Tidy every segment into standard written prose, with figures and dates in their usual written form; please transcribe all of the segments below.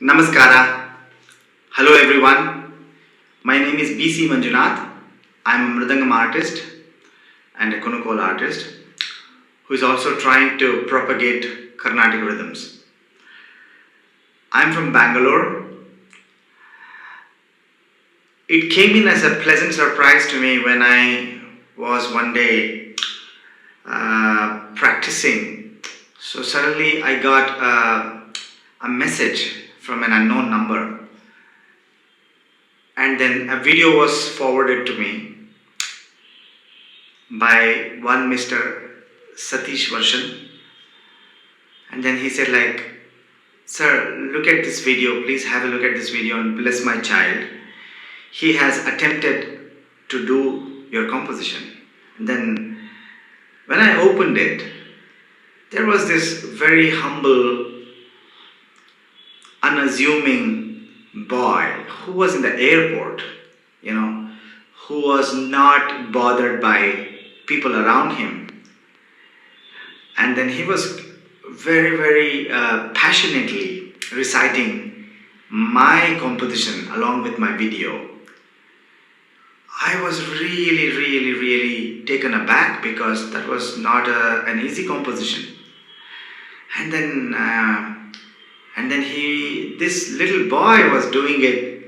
Namaskara. Hello everyone. My name is B.C.Manjunath. I am a Mrudangam artist and a Konnakkol artist who is also trying to propagate carnatic rhythms. I am from Bangalore. It came in as a pleasant surprise to me when I was one day practicing. So suddenly I got a message from an unknown number, and then a video was forwarded to me by one Mr. Satish Varshan, and then he said like, "Sir, look at this video, please have a look at this video and bless my child. He has attempted to do your composition." And then when I opened it, there was this very humble, unassuming boy who was in the airport, who was not bothered by people around him. And then he was very, very passionately reciting my composition along with my video. I was really, really, really taken aback because that was not an easy composition. And then this little boy was doing it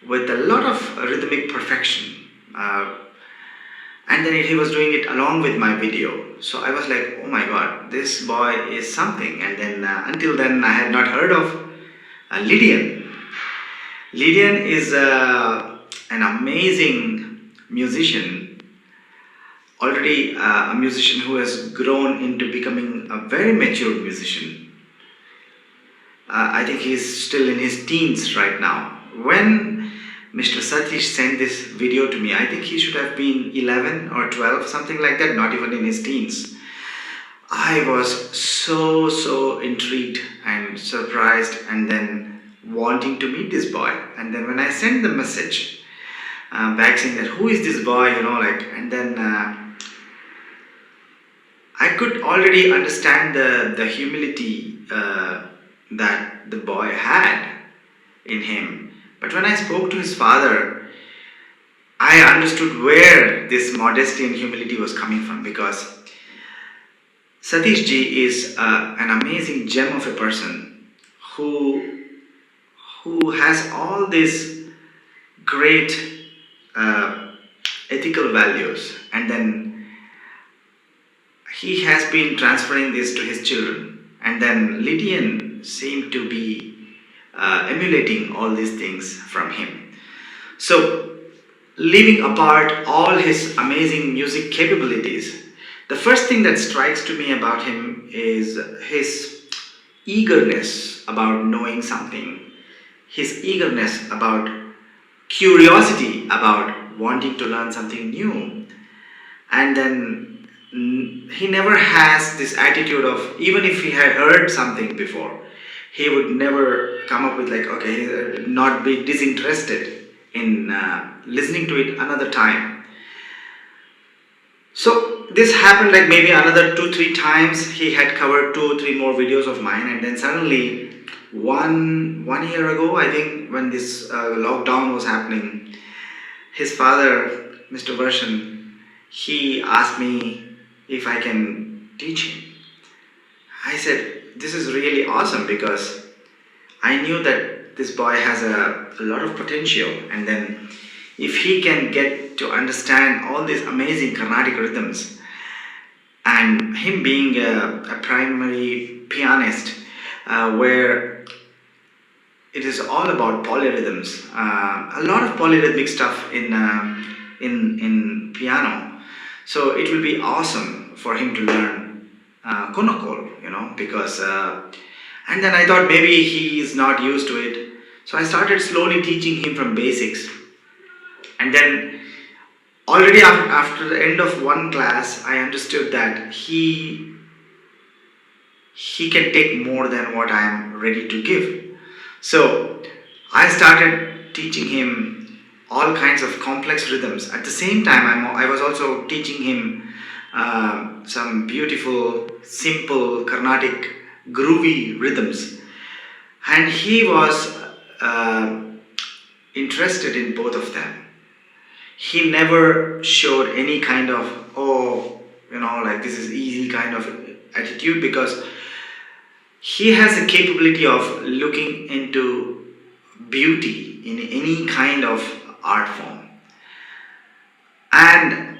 with a lot of rhythmic perfection. And then he was doing it along with my video. So I was like, oh my God, this boy is something. And then until then I had not heard of Lydian. Lydian is an amazing musician, already a musician who has grown into becoming a very mature musician. I think he's still in his teens right now. When Mr. Satish sent this video to me, I think he should have been 11 or 12, something like that, not even in his teens. I was so intrigued and surprised, and then wanting to meet this boy. And then when I sent the message back saying that, who is this boy, and then I could already understand the humility that the boy had in him. But when I spoke to his father, I understood where this modesty and humility was coming from, because Satish ji is an amazing gem of a person who has all these great ethical values, and then he has been transferring this to his children. And then Lydian seemed to be emulating all these things from him. So, leaving apart all his amazing music capabilities, the first thing that strikes to me about him is his eagerness about knowing something, his eagerness about curiosity about wanting to learn something new. And then he never has this attitude of, even if he had heard something before, he would never come up with like, okay, not be disinterested in listening to it another time. So this happened like maybe another 2-3 times. He had covered 2-3 more videos of mine, and then suddenly one year ago, I think, when this lockdown was happening, his father, Mr. Varshan, he asked me if I can teach him. I said, this is really awesome, because I knew that this boy has a lot of potential, and then if he can get to understand all these amazing carnatic rhythms, and him being a primary pianist where it is all about polyrhythms, a lot of polyrhythmic stuff in piano. So it will be awesome for him to learn Konnakkol, because and then I thought maybe he is not used to it. So I started slowly teaching him from basics. And then already after the end of one class, I understood that he can take more than what I am ready to give. So I started teaching him all kinds of complex rhythms. At the same time, I was also teaching him some beautiful, simple, carnatic, groovy rhythms. and he was uh, interested in both of them. He never showed any kind of, oh, like this is easy kind of attitude, because he has the capability of looking into beauty in any kind of art form. And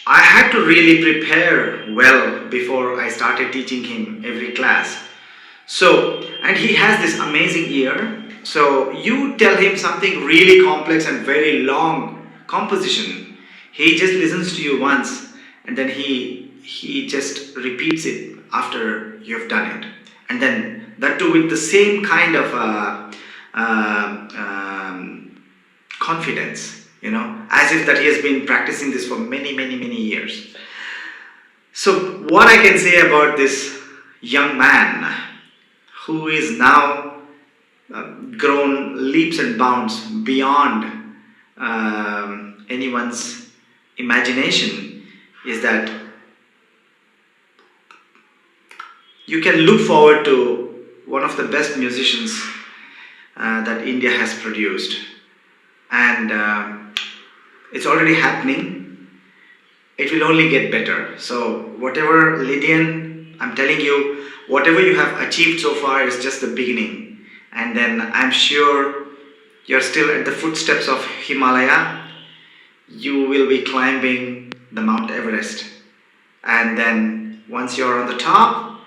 I had to really prepare well before I started teaching him every class. So, and he has this amazing ear. So you tell him something really complex and very long composition, he just listens to you once, and then he just repeats it after you've done it, and then that too with the same kind of uh, um, confidence, as if that he has been practicing this for many, many, many years. So what I can say about this young man who is now grown leaps and bounds beyond anyone's imagination is that you can look forward to one of the best musicians that India has produced, and it's already happening. It will only get better. So whatever, Lydian, I'm telling you, whatever you have achieved so far is just the beginning, and then I'm sure you're still at the footsteps of Himalaya. You will be climbing the Mount Everest, and then once you're on the top,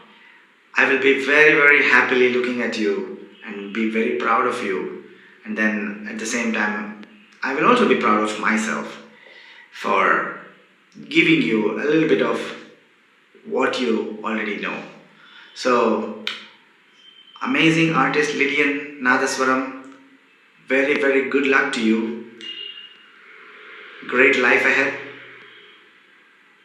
I will be very, very happily looking at you and be very proud of you. And then at the same time, I will also be proud of myself for giving you a little bit of what you already know. So, amazing artist Lydian Nadhaswaram, very, very good luck to you. Great life ahead.